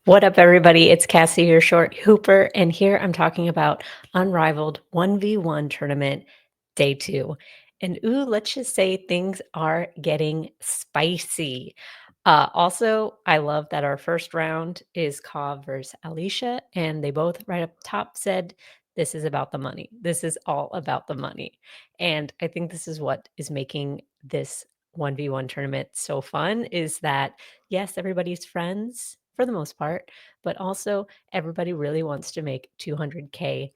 What up, everybody? It's Cassie, your short hooper, and here I'm talking about Unrivaled 1v1 tournament day 2. And let's just say things are getting spicy. Also, I love that our first round is Ka versus Allisha, and they both right up top said this is about the money. This is all about the money. And I think this is what is making this 1v1 tournament so fun is that yes, everybody's friends for the most part, but also everybody really wants to make 200K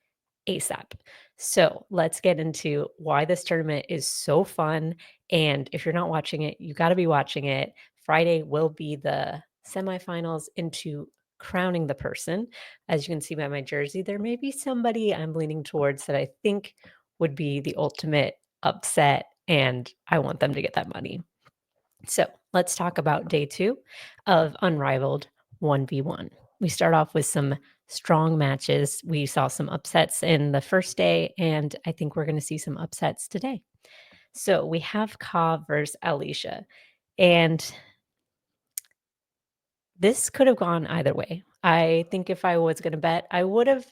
ASAP. So let's get into why this tournament is so fun. And if you're not watching it, you got to be watching it. Friday will be the semifinals into crowning the person. As you can see by my jersey, there may be somebody I'm leaning towards that I think would be the ultimate upset, and I want them to get that money. So let's talk about day 2 of Unrivaled 1v1. We start off with some strong matches. We saw some upsets in the first day, and I think we're going to see some upsets today. So we have Ka versus Allisha, and this could have gone either way. I think if I was going to bet, I would have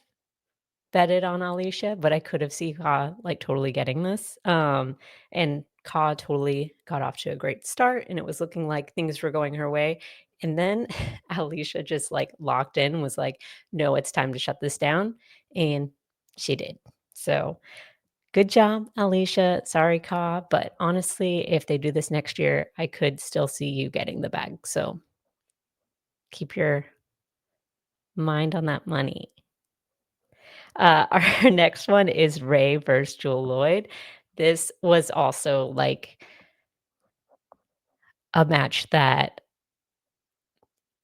betted on Allisha, but I could have seen Ka like totally getting this. And Ka totally got off to a great start, and it was looking like things were going her way. And then Allisha just like locked in, was like, no, it's time to shut this down. And she did. So good job, Allisha. Sorry, Ka. But honestly, if they do this next year, I could still see you getting the bag. So keep your mind on that money. Our next one is Ray versus Jewell Lloyd. This was also like a match that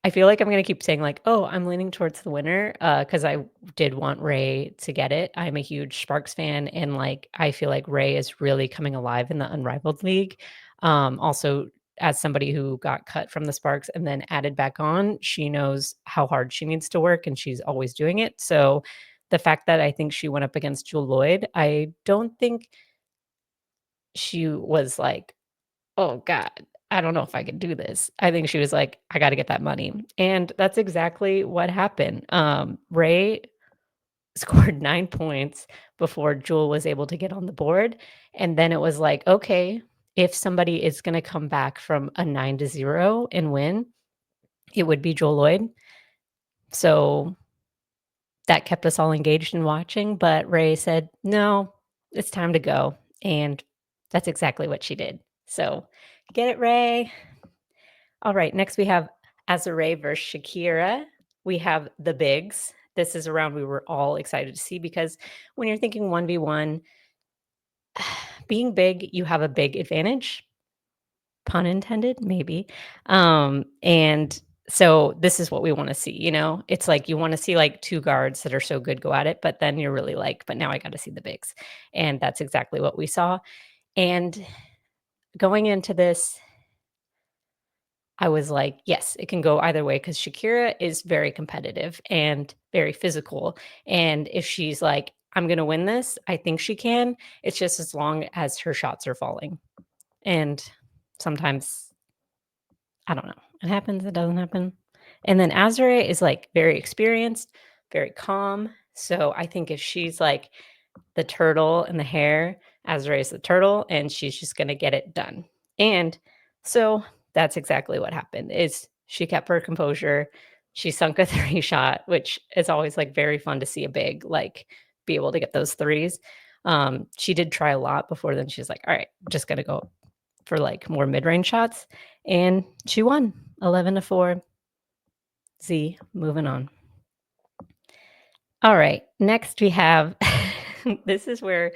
I feel like I'm gonna keep saying like, "Oh, I'm leaning towards the winner," because I did want Ray to get it. I'm a huge Sparks fan, and, like, I feel like Ray is really coming alive in the Unrivaled League. Also, as somebody who got cut from the Sparks and then added back on, she knows how hard she needs to work, and she's always doing it. So, the fact that I think she went up against Jewell Lloyd, I don't think she was like, "Oh god, I don't know if I can do this." I think she was like, "I gotta get that money." And that's exactly what happened. Ray scored 9 points before Jewell was able to get on the board, and then it was like, "Okay, if somebody is gonna come back from a 9-0 and win, it would be Jewell Lloyd." So, that kept us all engaged and watching, but Ray said, "No, it's time to go," and that's exactly what she did. So, get it, Ray. All right, next we have Azurá versus Shakira. We have the bigs. This is a round we were all excited to see because when you're thinking 1v1, being big, you have a big advantage. Pun intended, maybe. And so this is what we want to see, you know? It's like you want to see like two guards that are so good go at it, but then you're really like, but now I got to see the bigs. And that's exactly what we saw. And going into this, I was like, yes, it can go either way because Shakira is very competitive and very physical. And if she's like, I'm going to win this, I think she can. It's just as long as her shots are falling. And sometimes, I don't know, it happens, it doesn't happen. And then Azure is like very experienced, very calm. So I think if she's like the turtle in the hair, Azure is the turtle, and she's just going to get it done. And so that's exactly what happened is she kept her composure. She sunk a 3 shot, which is always like very fun to see a big like be able to get those threes. She did try a lot before then. She's like, all right, just gonna go for like more mid-range shots. And she won 11-4. Z, moving on. All right. Next we have this is where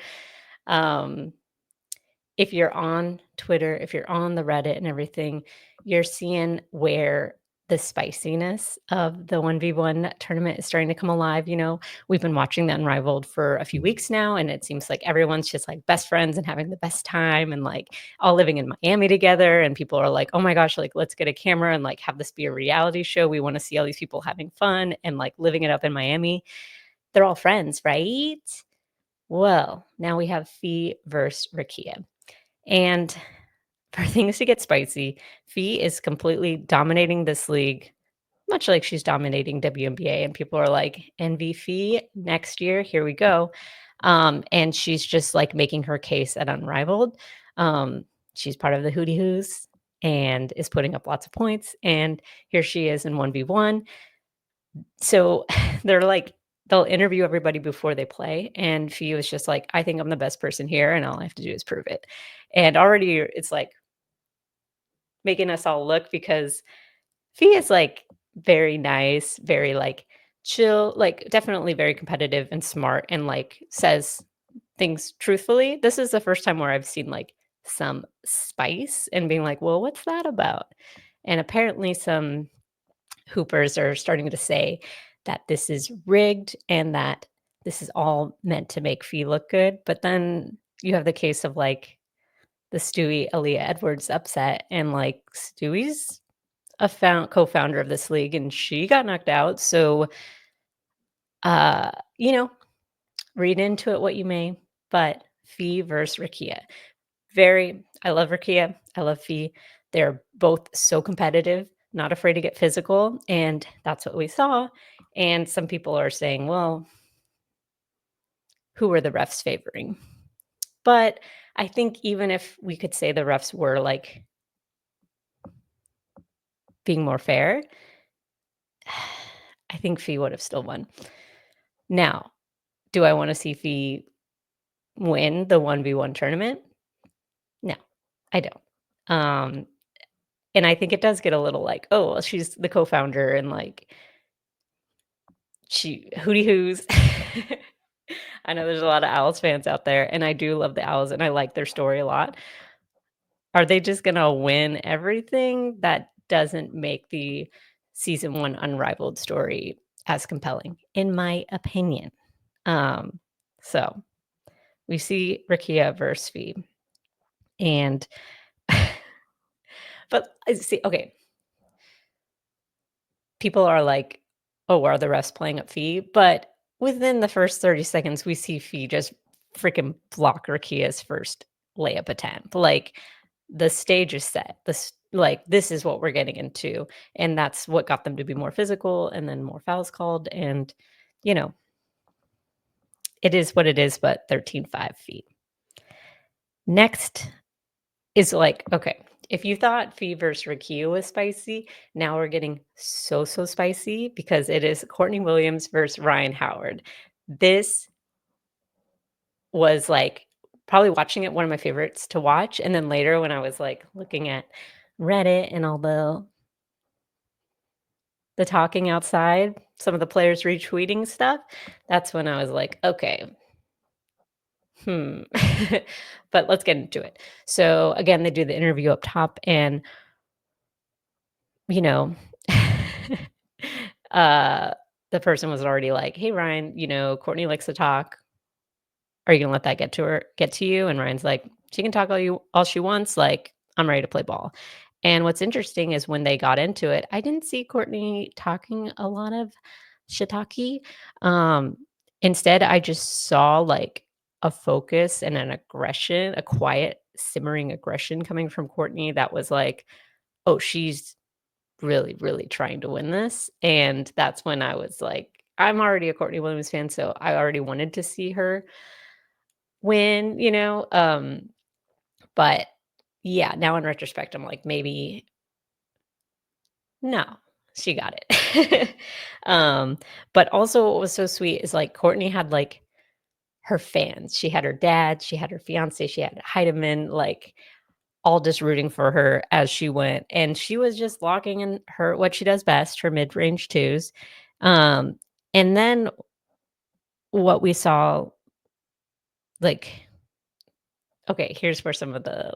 if you're on Twitter, if you're on the Reddit and everything, you're seeing where the spiciness of the 1v1 tournament is starting to come alive. You know, we've been watching the Unrivaled for a few weeks now, and it seems like everyone's just like best friends and having the best time and like all living in Miami together. And people are like, oh my gosh, like let's get a camera and like have this be a reality show. We want to see all these people having fun and like living it up in Miami. They're all friends, right? Well, now we have Fee versus Rickea. And for things to get spicy, Fee is completely dominating this league much like she's dominating WNBA, and people are like, "NV next year, here we go." And she's just, like, making her case at Unrivaled. Um, she's part of the Hootie Hoos and is putting up lots of points, and here she is in 1v1. So, they're like they'll interview everybody before they play, and she was just like, "I think I'm the best person here, and all I have to do is prove it." And already it's, like, making us all look because Fee is, like, very nice, very, like, chill, like, definitely very competitive and smart and, like, says things truthfully. This is the first time where I've seen, like, some spice and being like, "Well, what's that about?" And apparently some hoopers are starting to say that this is rigged and that this is all meant to make Fee look good, but then you have the case of, like, the Stewie Aaliyah Edwards upset, and, like, Stewie's a co-founder of this league, and she got knocked out, so, uh, you know, read into it what you may, but Fee versus Rickea. I love Rickea, I love Fee. They're both so competitive, not afraid to get physical, and that's what we saw, and some people are saying, "Well, who are the refs favoring?" But I think even if we could say the refs were, like, being more fair, I think Fee would have still won. Now, do I wanna see Fee win the 1v1 tournament? No, I don't. Um, and I think it does get a little like, "Oh, well, she's the co-founder and, like, she hooty hoos." I know there's a lot of Owls fans out there, and I do love the Owls, and I like their story a lot. Are they just gonna win everything? That doesn't make the season 1 Unrivaled story as compelling, in my opinion. Um, so we see Rickea versus Fee, and but see, okay, people are like, "Oh, are the refs playing up Fee?" But within the first 30 seconds, we see Fee just freaking block Rickea's first layup attempt. Like, the stage is set. This is what we're getting into, and that's what got them to be more physical and then more fouls called, and, you know, it is what it is, but 13-5 Fee. Next is like, okay, if you thought Fee versus Rickea was spicy, now we're getting so spicy because it is Courtney Williams versus Ryan Howard. This was, like, probably watching it one of my favorites to watch, and then later when I was, like, looking at Reddit and all the talking outside, some of the players retweeting stuff, that's when I was like, "Okay, hmm." But let's get into it. So, again, they do the interview up top and you know, uh, the person was already like, "Hey, Ryan, Courtney likes to talk. Are you gonna let that get to you?" And Ryan's like, "She can talk all she wants. Like, I'm ready to play ball." And what's interesting is when they got into it, I didn't see Courtney talking a lot of shiitake. Um, Instead, I just saw like a focus and an aggression, a quiet, simmering aggression coming from Courtney that was like, "Oh, she's really, really trying to win this," and that's when I was like I'm already a Courtney Williams fan, so I already wanted to see her win, but yeah, now in retrospect, I'm like, maybe no, she got it. Um, but also what was so sweet is, like, Courtney had, like, her fans. She had her dad, she had her fiancé, she had Heidemann, like, all just rooting for her as she went, and she was just locking in her what she does best, her mid-range twos. Um, and then what we saw, like okay, here's where some of the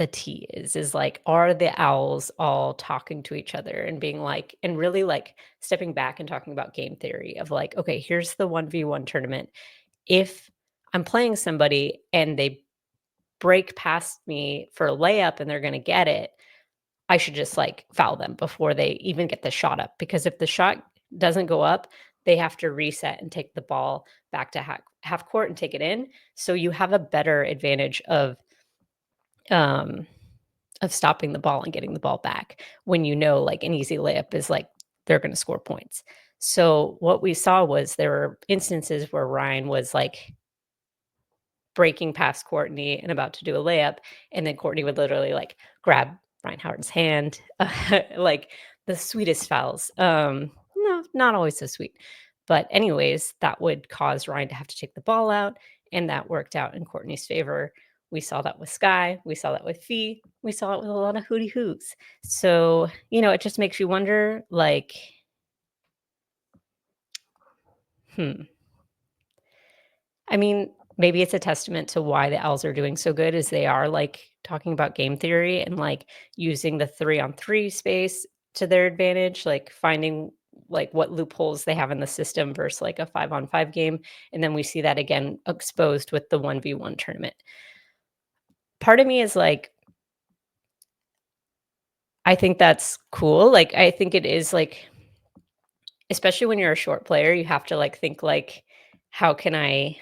tea is like, are the Owls all talking to each other and being like and really, like, stepping back and talking about game theory of like, "Okay, here's the 1v1 tournament. If I'm playing somebody and they break past me for a layup and they're gonna get it, I should just, like, foul them before they even get the shot up, because if the shot doesn't go up, they have to reset and take the ball back to half court and take it in, so you have a better advantage um, of stopping the ball and getting the ball back when you know, like, an easy layup is, like, they're gonna score points. So, what we saw was there were instances where Rhyne was, like, breaking past Courtney and about to do a layup, and then Courtney would literally, like, grab Ryan Howard's hand, like, the sweetest fouls. No, not always so sweet. But anyways, that would cause Ryan to have to take the ball out, and that worked out in Courtney's favor. We saw that with Sky, we saw that with Fee, we saw it with a lot of hootie hoos. So, it just makes you wonder, like, hmm. I mean, maybe it's a testament to why the Owls are doing so good is they are, like, talking about game theory and, like, using the 3-on-3 space to their advantage, like, finding, like, what loopholes they have in the system versus, like, a 5-on-5 game, and then we see that again exposed with the 1v1 tournament. Part of me is like, I think that's cool, like, I think it is, like especially when you're a short player, you have to, like, think, like, "How can I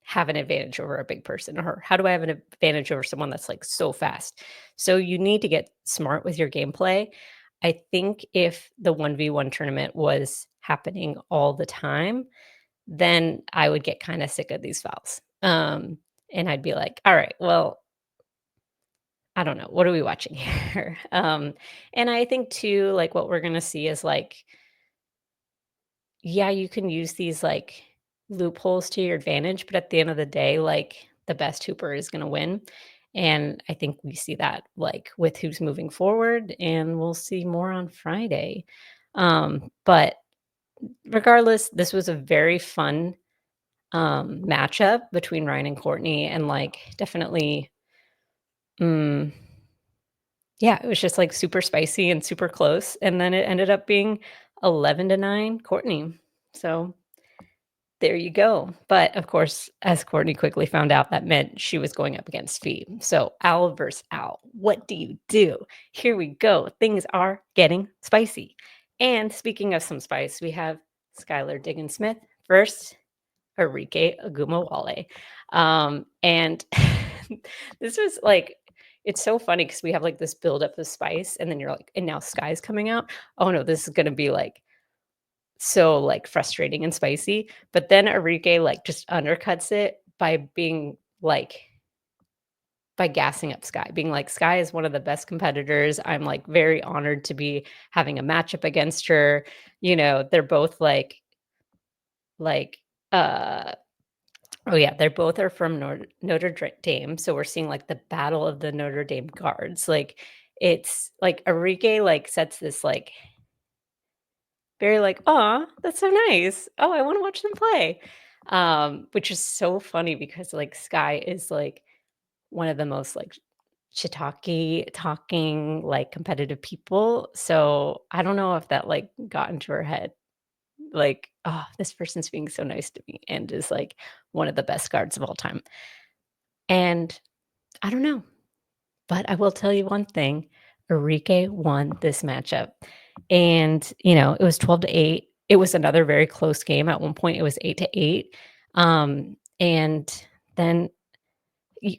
have an advantage over a big person, or how do I have an advantage over someone that's like so fast?" So you need to get smart with your gameplay. I think if the 1v1 tournament was happening all the time, then I would get kind of sick of these fouls. And I'd be like, all right, well, I don't know. What are we watching here? And I think too, like what we're gonna see is like yeah, you can use these, like, loopholes to your advantage, but at the end of the day, like, the best hooper is gonna win, and I think we see that, like, with who's moving forward, and we'll see more on Friday. But regardless, this was a very fun, matchup between Ryan and Courtney, and, like, definitely, mm, yeah, it was just, like, super spicy and super close, and then it ended up being 11-9 Courtney. So there you go. But of course, as Courtney quickly found out, that meant she was going up against Fee. So owl versus owl. What do you do? Here we go. Things are getting spicy. And speaking of some spice, we have Skylar Diggins-Smith versus Arike Ogunbowale. And this was like, it's so funny because we have like this buildup of spice, and then you're like, and now Sky's coming out. Oh no, this is gonna be like so, like, frustrating and spicy, but then Arike, like, just undercuts it by being, like by gassing up Sky, being like, "Sky is one of the best competitors. I'm, like, very honored to be having a matchup against her." They're both, like, uh oh, yeah, they're both are from Notre Dame, so we're seeing, like, the battle of the Notre Dame guards, like, it's like, Arike, like, sets this, like very like, "Aw, that's so nice. Oh, I wanna watch them play." Which is so funny because, like, Sky is, like, one of the most, like, shiitake talking, like, competitive people, so I don't know if that, like, got into her head, like, "Oh, this person's being so nice to me and is, like, one of the best guards of all time." And I don't know. But I will tell you one thing, Arike won this matchup, and, it was 12-8. It was another very close game. At one point, it was 8-8, and then y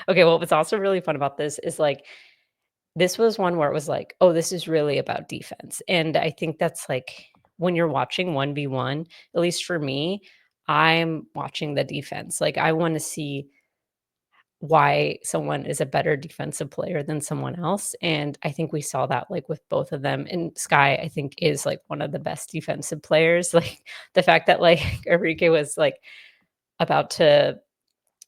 okay, what was also really fun about this is, like, this was one where it was like, "Oh, this is really about defense," and I think that's, like, when you're watching 1v1, at least for me, I'm watching the defense, like, I wanna see why someone is a better defensive player than someone else, and I think we saw that, like, with both of them, and Sky, I think, is, like, one of the best defensive players, like, the fact that, like, Arike was, like, about to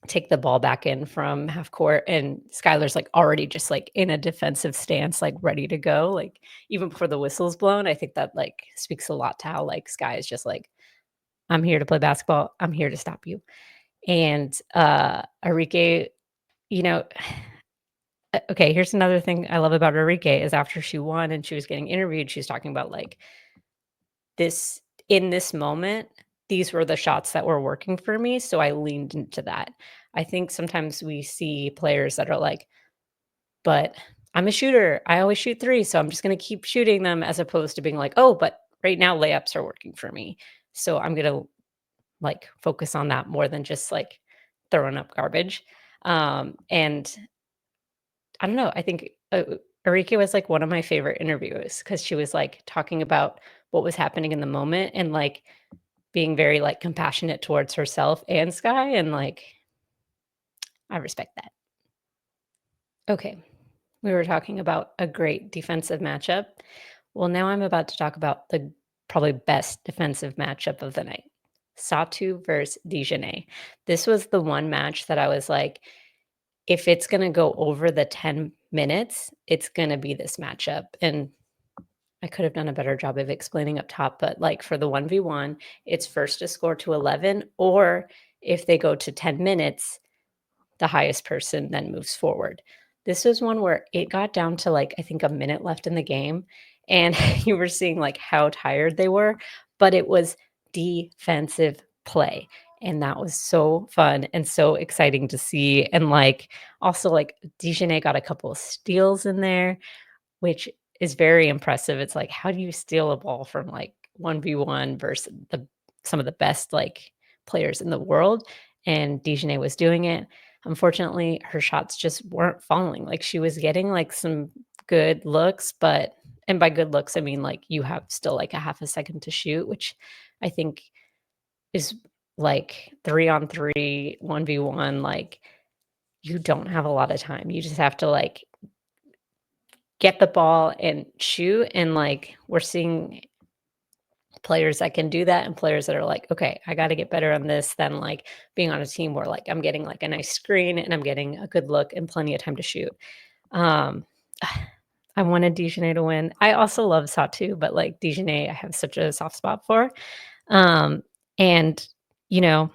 take the ball back in from half court, and Skylar's, like, already just, like, in a defensive stance, like, ready to go, like, even before the whistle's blown, I think that, like, speaks a lot to how, like, Sky is just like, "I'm here to play basketball, I'm here to stop you," and, Arike, you know okay, here's another thing I love about Arike is after she won and she was getting interviewed, she was talking about, like, this in this moment, these were the shots that were working for me, so I leaned into that. I think sometimes we see players that are like, "But I'm a shooter. I always shoot 3, so I'm just gonna keep shooting them," as opposed to being like, "Oh, but right now layups are working for me, so I'm gonna, like, focus on that more than just, like, throwing up garbage." And I don't know, I think, Arike was, like, one of my favorite interviews because she was, like, talking about what was happening in the moment and, like, being very, like, compassionate towards herself and Sky, and, like, I respect that. Okay, we were talking about a great defensive matchup. Well, now I'm about to talk about the probably best defensive matchup of the night. Satou versus Dijonai. This was the one match that I was like, if it's gonna go over the 10 minutes, it's gonna be this matchup. And I could have done a better job of explaining up top, but like for the 1v1, it's first to score to 11, or if they go to 10 minutes, the highest person then moves forward. This was one where it got down to like, I think a minute left in the game, and you were seeing like how tired they were, but it was defensive play. And that was so fun and so exciting to see. And like also like Dijonai got a couple of steals in there, which is very impressive. It's like, how do you steal a ball from like 1v1 versus some of the best like players in the world? And Dijonay was doing it. Unfortunately, her shots just weren't falling. Like she was getting like some good looks, but and by good looks, I mean like you have still like a half a second to shoot, which I think is like 3-on-3, 1v1. Like you don't have a lot of time. You just have to like get the ball and shoot, and, like, we're seeing players that can do that and players that are like, "Okay, I gotta get better on this," than, like, being on a team where, like, I'm getting, like, a nice screen and I'm getting a good look and plenty of time to shoot. Um, I wanted Dijonay to win. I also love Satou, but, like, Dijonay, I have such a soft spot for. Um, and, you know,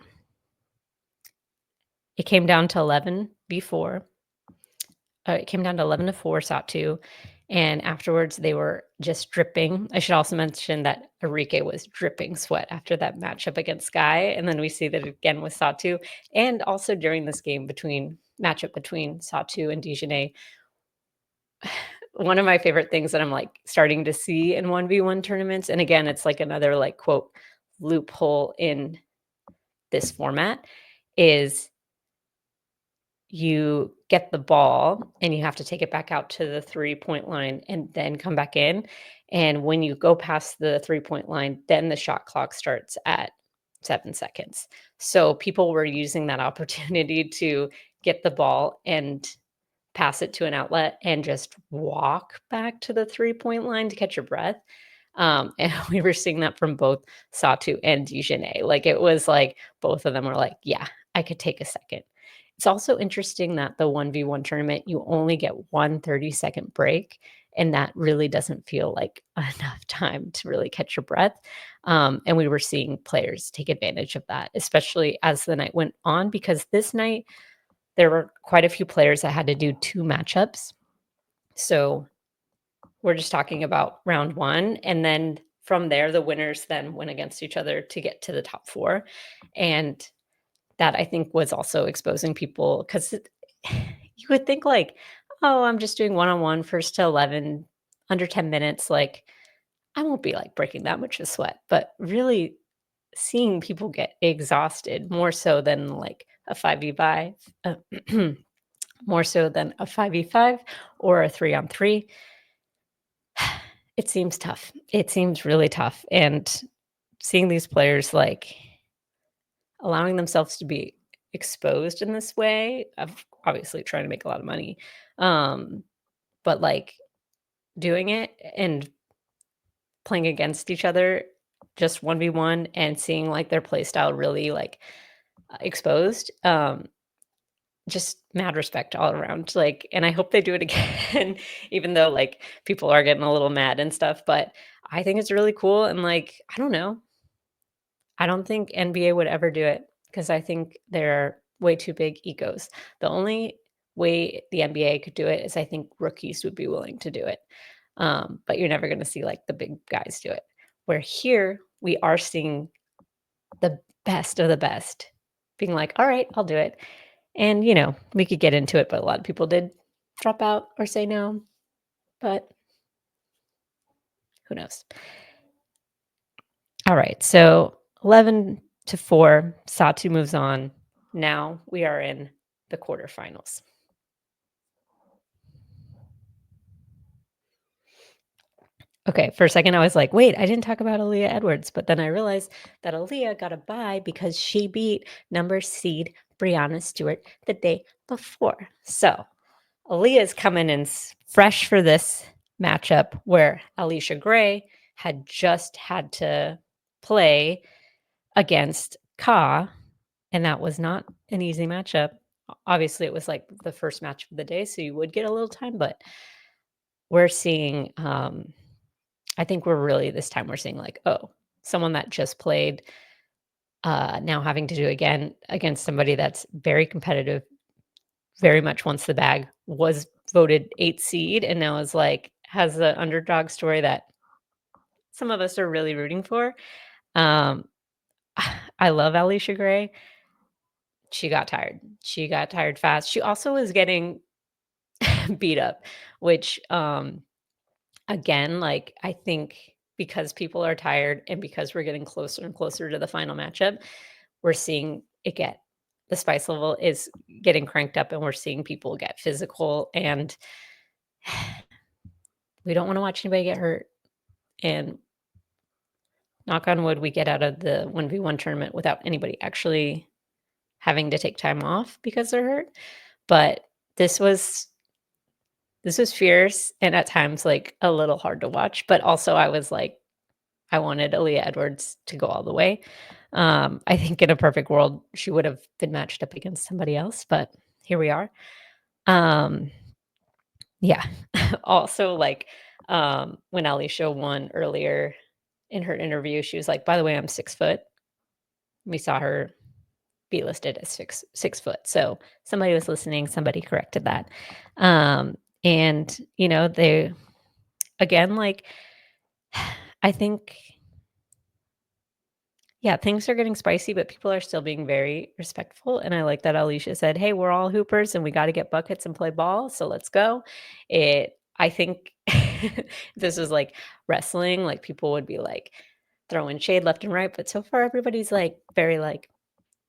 it came down to 11 before. It came down to 11-4 Satou, and afterwards, they were just dripping. I should also mention that Arike was dripping sweat after that matchup against Sky, and then we see that again with Satou, and also during this game matchup between Satou and Dijonai. One of my favorite things that I'm, like, starting to see in 1v1 tournaments, and again, it's like another, like, quote, "loophole" in this format, is you get the ball and you have to take it back out to the 3-point line and then come back in. And when you go past the 3-point line, then the shot clock starts at 7 seconds. So people were using that opportunity to get the ball and pass it to an outlet and just walk back to the 3-point line to catch your breath. And we were seeing that from both Satou and Dijonay. Like it was like both of them were like, yeah, I could take a second. It's also interesting that the 1v1 tournament, you only get one 30-second break. And that really doesn't feel like enough time to really catch your breath. And we were seeing players take advantage of that, especially as the night went on, because this night there were quite a few players that had to do 2 matchups. So, we're just talking about round 1, and then from there, the winners then went against each other to get to the top 4, and that I think was also exposing people 'cause you would think like, "Oh, I'm just doing one-on-one, first to 11, under 10 minutes, like, I won't be, like, breaking that much of sweat," but really seeing people get exhausted more so than, like, a 5v5, uh, more so than a 5v5 or a 3-on-3. It seems tough. It seems really tough, and seeing these players, like, allowing themselves to be exposed in this way of obviously trying to make a lot of money, um, but, like, doing it and playing against each other just 1v1 and seeing, like, their play style really, like, exposed, just mad respect all around, like, and I hope they do it again, even though, like, people are getting a little mad and stuff, but I think it's really cool and, like, I don't know. I don't think NBA would ever do it because I think they're way too big egos. The only way the NBA could do it is I think rookies would be willing to do it, but you're never gonna see, like, the big guys do it. Where here, we are seeing the best of the best being like, "Alright, I'll do it." And, we could get into it, but a lot of people did drop out or say no, but who knows? Alright, so 11-4, Satou moves on. Now we are in the quarterfinals. Okay, for a second, I was like, wait, I didn't talk about Aaliyah Edwards. But then I realized that Aaliyah got a bye because she beat number seed Brianna Stewart the day before. So Aaliyah's coming in fresh for this matchup where Allisha Gray had just had to play against Ka, and that was not an easy matchup. Obviously, it was like the first match of the day, so you would get a little time, but we're seeing, I think we're really this time we're seeing like, oh, someone that just played, now having to do again against somebody that's very competitive, very much wants the bag, was voted 8th seed, and now is like has the underdog story that some of us are really rooting for. Um, I love Allisha Gray. She got tired. She got tired fast. She also was getting beat up, which again, like I think because people are tired and because we're getting closer and closer to the final matchup, we're seeing it get the spice level is getting cranked up and we're seeing people get physical and we don't want to watch anybody get hurt. And knock on wood, we get out of the 1v1 tournament without anybody actually having to take time off because they're hurt. But this was fierce and at times like a little hard to watch. But also I was like, I wanted Aaliyah Edwards to go all the way. I think in a perfect world, she would have been matched up against somebody else, but here we are. Um, yeah. Also, like when Allisha won earlier in her interview, she was like, "By the way, I'm 6 foot." We saw her be listed as 6 foot. So somebody was listening. Somebody corrected that. And they again, like I think yeah, things are getting spicy, but people are still being very respectful. And I like that Allisha said, "Hey, we're all hoopers and we got to get buckets and play ball. So let's go." I think if this was like wrestling, like people would be like throwing shade left and right. But so far, everybody's like very like,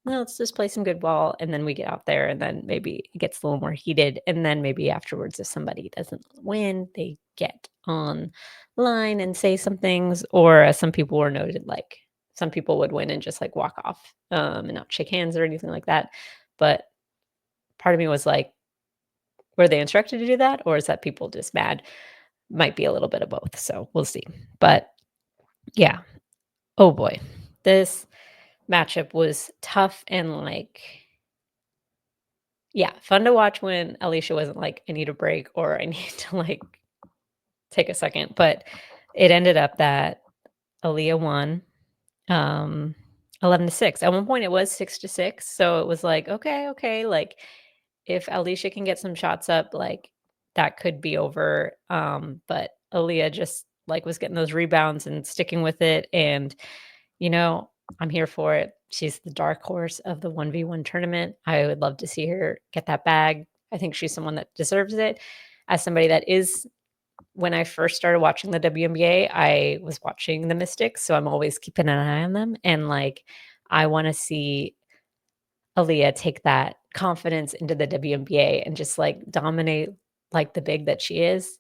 no, let's just play some good ball. And then we get out there and then maybe it gets a little more heated. And then maybe afterwards, if somebody doesn't win, they get on line and say some things. Or as some people were noted, like some people would win and just like walk off and not shake hands or anything like that. But part of me was like, were they instructed to do that? Or is that people just mad? Might be a little bit of both. So we'll see. But yeah. Oh boy. This matchup was tough and like yeah, fun to watch when Allisha wasn't like, "I need a break," or, "I need to, like, take a second," but it ended up that Aaliyah won, um, 11-6. At one point, it was 6-6, so it was like, okay, like, if Allisha can get some shots up, like, that could be over, but Aaliyah just, like, was getting those rebounds and sticking with it, and, you know, I'm here for it. She's the dark horse of the 1v1 tournament. I would love to see her get that bag. I think she's someone that deserves it. As somebody that is when I first started watching the WNBA, I was watching the Mystics, so I'm always keeping an eye on them, and, like, I wanna see Aaliyah take that confidence into the WNBA and just, like, dominate like the big that she is.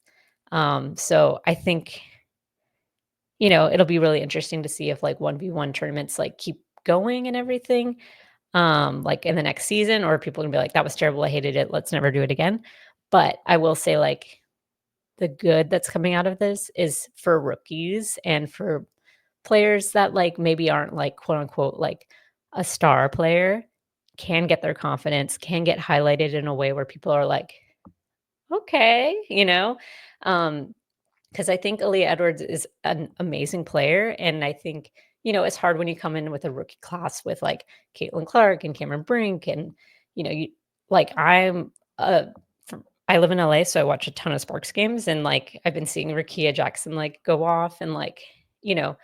So I think it'll be really interesting to see if like 1v1 tournaments like keep going and everything, like in the next season, or people gonna be like, that was terrible. I hated it. Let's never do it again. But I will say, like, the good that's coming out of this is for rookies and for players that like maybe aren't like quote unquote like a star player can get their confidence, can get highlighted in a way where people are like, okay. Um, 'Cause I think Aaliyah Edwards is an amazing player, and I think, it's hard when you come in with a rookie class with, like, Caitlin Clark and Cameron Brink and, you like, I live in LA, so I watch a ton of Sparks games, and, like, I've been seeing Rickea Jackson, like, go off and, like, you know,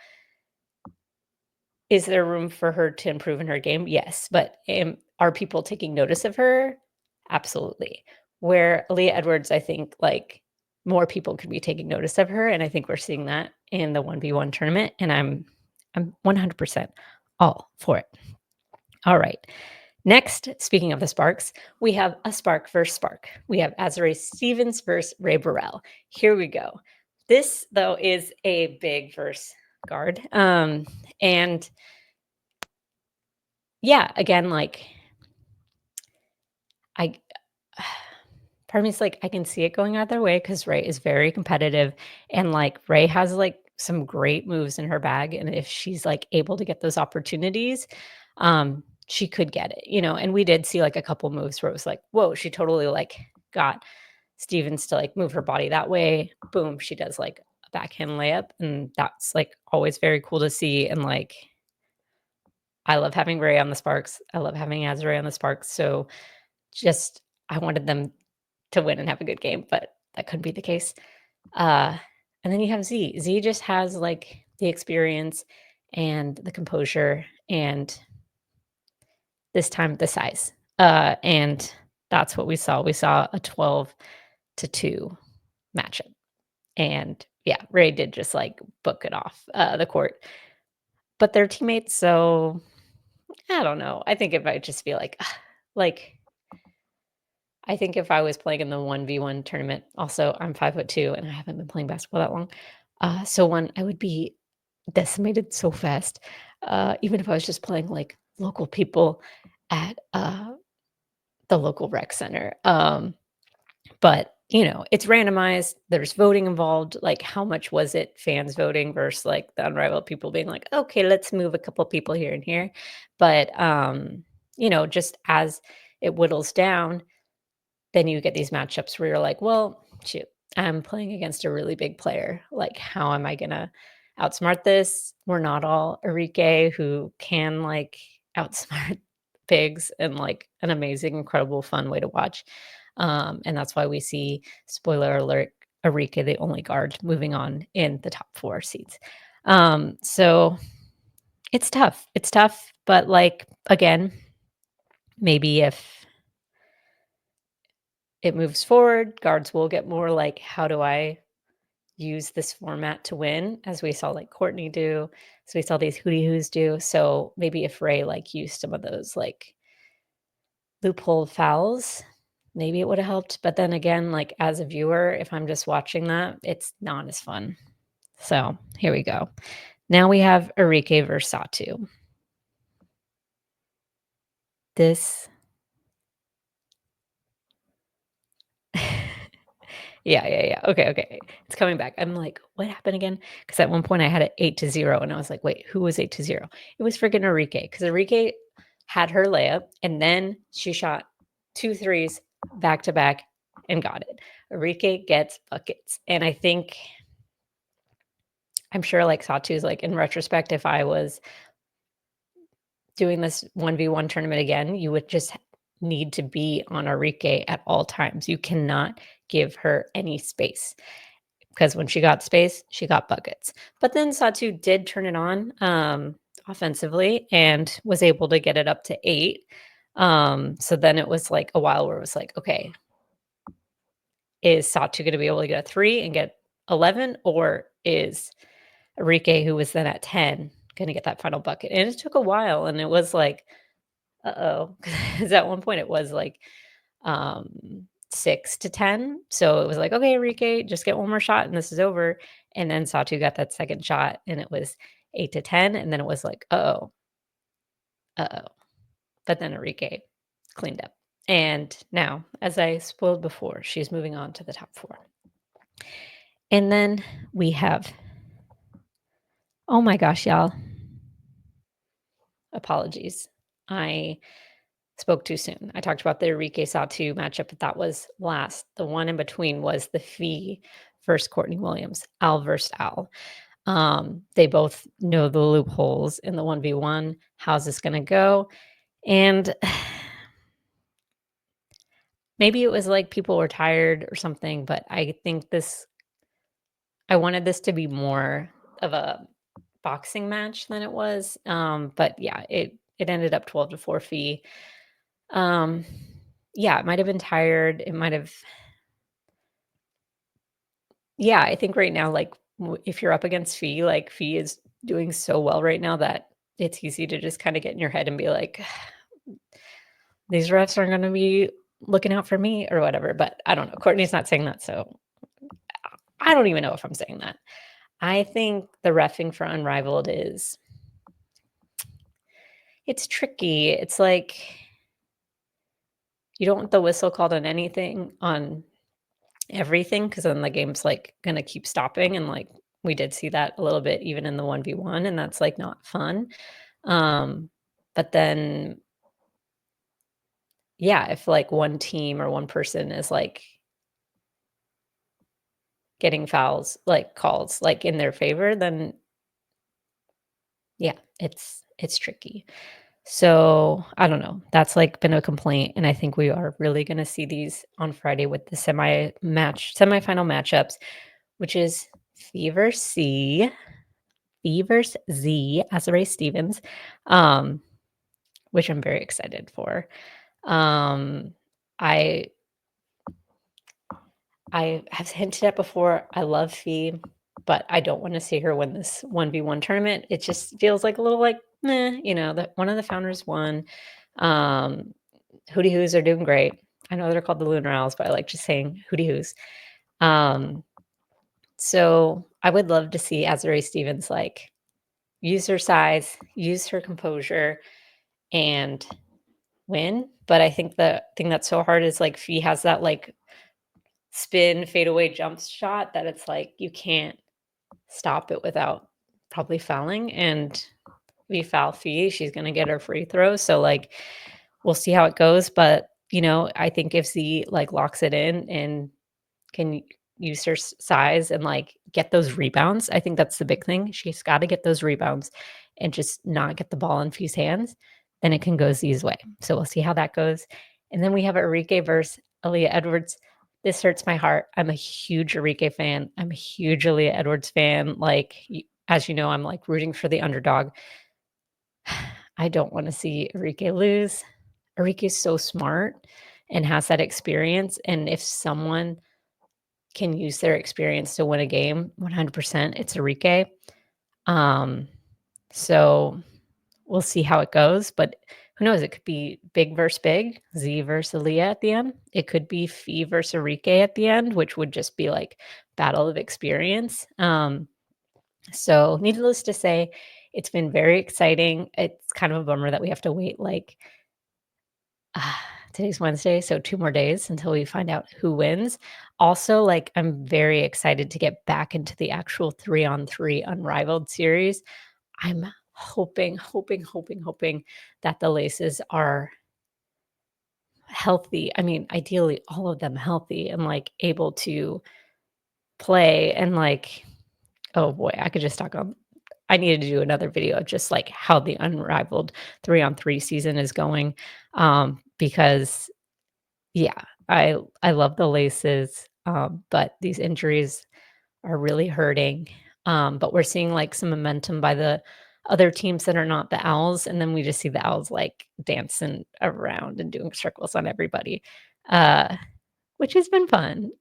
is there room for her to improve in her game? Yes, but, are people taking notice of her? Absolutely. Where Aaliyah Edwards, I think, like, more people could be taking notice of her, and I think we're seeing that in the 1v1 tournament, and I'm 100% all for it. All right. Next, speaking of the Sparks, we have a Spark versus Spark. We have Azurá Stevens versus Ray Burrell. Here we go. This, though, is a big verse guard. And yeah, again, like I part of me is like, I can see it going either way because Ray is very competitive and like Ray has like some great moves in her bag. And if she's like able to get those opportunities, she could get it, and we did see like a couple moves where it was like, whoa, she totally like got Stevens to like move her body that way. Boom, she does like a backhand layup. And that's like always very cool to see. And like, I love having Ray on the Sparks. I love having Azurá on the Sparks. So just, I wanted them to win and have a good game, but that couldn't be the case. And then you have Z. Z just has like the experience and the composure and this time the size. And that's what we saw. We saw a 12-2 matchup. And yeah, Ray did just like book it off the court. But they're teammates, so I don't know. I think it might just be like I think if I was playing in the 1v1 tournament, also I'm 5'2" and I haven't been playing basketball that long. So one, I would be decimated so fast. Even if I was just playing like local people at the local rec center. But it's randomized. There's voting involved. Like, how much was it fans voting versus like the Unrivaled people being like, okay, let's move a couple people here and here. But just as it whittles down, then you get these matchups where you're like, well, shoot, I'm playing against a really big player. Like, how am I gonna outsmart this? We're not all Arike who can like outsmart pigs in like an amazing, incredible, fun way to watch. And that's why we see, spoiler alert, Arika, the only guard, moving on in the top 4 seeds. So it's tough. It's tough, but like again, maybe if it moves forward, guards will get more like, how do I use this format to win? As we saw like Courtney do, so we saw these hootie hoos do. So maybe if Ray like used some of those like loophole fouls, maybe it would have helped. But then again, like as a viewer, if I'm just watching that, it's not as fun. So here we go. Now we have Arike versus Satou. This Yeah. Okay. It's coming back. I'm like, what happened again? Because at one point I had it 8-0, and I was like, wait, who was 8-0? It was freaking Arike, because Arike had her layup, and then she shot 2 threes back to back and got it. Arike gets buckets, and I'm sure like Satou's like, in retrospect, if I was doing this 1v1 tournament again, you would just need to be on Arike at all times. You cannot give her any space, because when she got space, she got buckets. But then Satou did turn it on offensively and was able to get it up to 8. So then it was like a while where it was like, okay, is Satou going to be able to get a 3 and get 11, or is Arike, who was then at 10, going to get that final bucket? And it took a while, and it was like, uh-oh, because at one point it was like 6-10. So it was like, okay, Arike, just get one more shot and this is over. And then Satou got that second shot and it was 8-10. And then it was like, uh-oh. But then Arike cleaned up. And now, as I spoiled before, she's moving on to the top 4. And then we have, oh my gosh, y'all. Apologies. I spoke too soon. I talked about the Arike Satou matchup, but that was last. The one in between was the Fee versus Courtney Williams, Al versus Al. They both know the loopholes in the 1v1. How's this going to go? And maybe it was like people were tired or something, but I think I wanted this to be more of a boxing match than it was. But yeah, it ended up 12-4 Fee. Yeah, it might have been tired. It might have. Yeah, I think right now, like, if you're up against Fee, like, Fee is doing so well right now that it's easy to just kinda get in your head and be like, "These refs aren't gonna be looking out for me," or whatever, but I don't know. Courtney's not saying that, so I don't even know if I'm saying that. I think the reffing for Unrivaled is it's tricky. It's like you don't want the whistle called on anything, on everything, because then the game's, like, gonna keep stopping, and, like, we did see that a little bit even in the 1v1, and that's, like, not fun. Um, but then, yeah, if, like, one team or one person is, like, getting fouls, like, calls, like, in their favor, then, yeah, it's tricky. So, I don't know. That's, like, been a complaint, and I think we are really gonna see these on Friday with the semifinal matchups, which is Fever C, Fevers Z, Azurá Stevens, um, which I'm very excited for. Um, I I have hinted at before, I love Fee, but I don't wanna see her win this 1v1 tournament. It just feels like a little like, "Meh," that one of the founders won. Um, Hootie Hoos are doing great. I know they're called the Lunar Owls, but I like just saying Hootie Hoos. Um, so I would love to see Azurá Stevens, like, use her size, use her composure, and win, but I think the thing that's so hard is, like, Fee has that, like, spin fadeaway jump shot that it's like you can't stop it without probably fouling, and if you foul Fee, she's gonna get her free throw, so, like, we'll see how it goes, but, I think if Z, like, locks it in and can use her size and, like, get those rebounds, I think that's the big thing. She's gotta get those rebounds and just not get the ball in Fee's hands, then it can go Z's way, so we'll see how that goes, and then we have Arike versus Aaliyah Edwards. This hurts my heart. I'm a huge Arike fan. I'm a huge Aaliyah Edwards fan, like, y as you know, I'm, like, rooting for the underdog. I don't wanna see Arike lose. Arike is so smart and has that experience, and if someone can use their experience to win a game 100%, it's Arike. Um, so we'll see how it goes, but who knows? It could be big versus big, Z versus Aaliyah at the end. It could be Fee versus Arike at the end, which would just be like battle of experience. So needless to say, it's been very exciting. It's kind of a bummer that we have to wait like today's Wednesday, so 2 more days until we find out who wins. Also, like, I'm very excited to get back into the actual 3-on-3 Unrivaled series. I'm hoping that the Laces are healthy. I mean, ideally, all of them healthy and, like, able to play and, like oh boy, I could just talk on I needed to do another video of just, like, how the Unrivaled 3-on-3 season is going, because yeah, I love the Laces, but these injuries are really hurting, but we're seeing, like, some momentum by the other teams that are not the Owls, and then we just see the Owls, like, dancing around and doing circles on everybody, uh, which has been fun.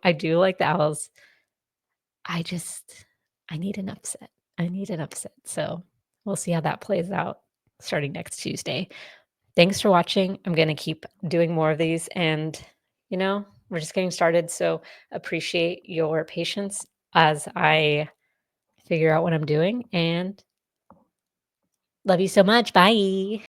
I do like the Owls. I just I need an upset. I need an upset, so we'll see how that plays out starting next Tuesday. Thanks for watching. I'm gonna keep doing more of these and, we're just getting started, so appreciate your patience as I figure out what I'm doing, and love you so much. Bye.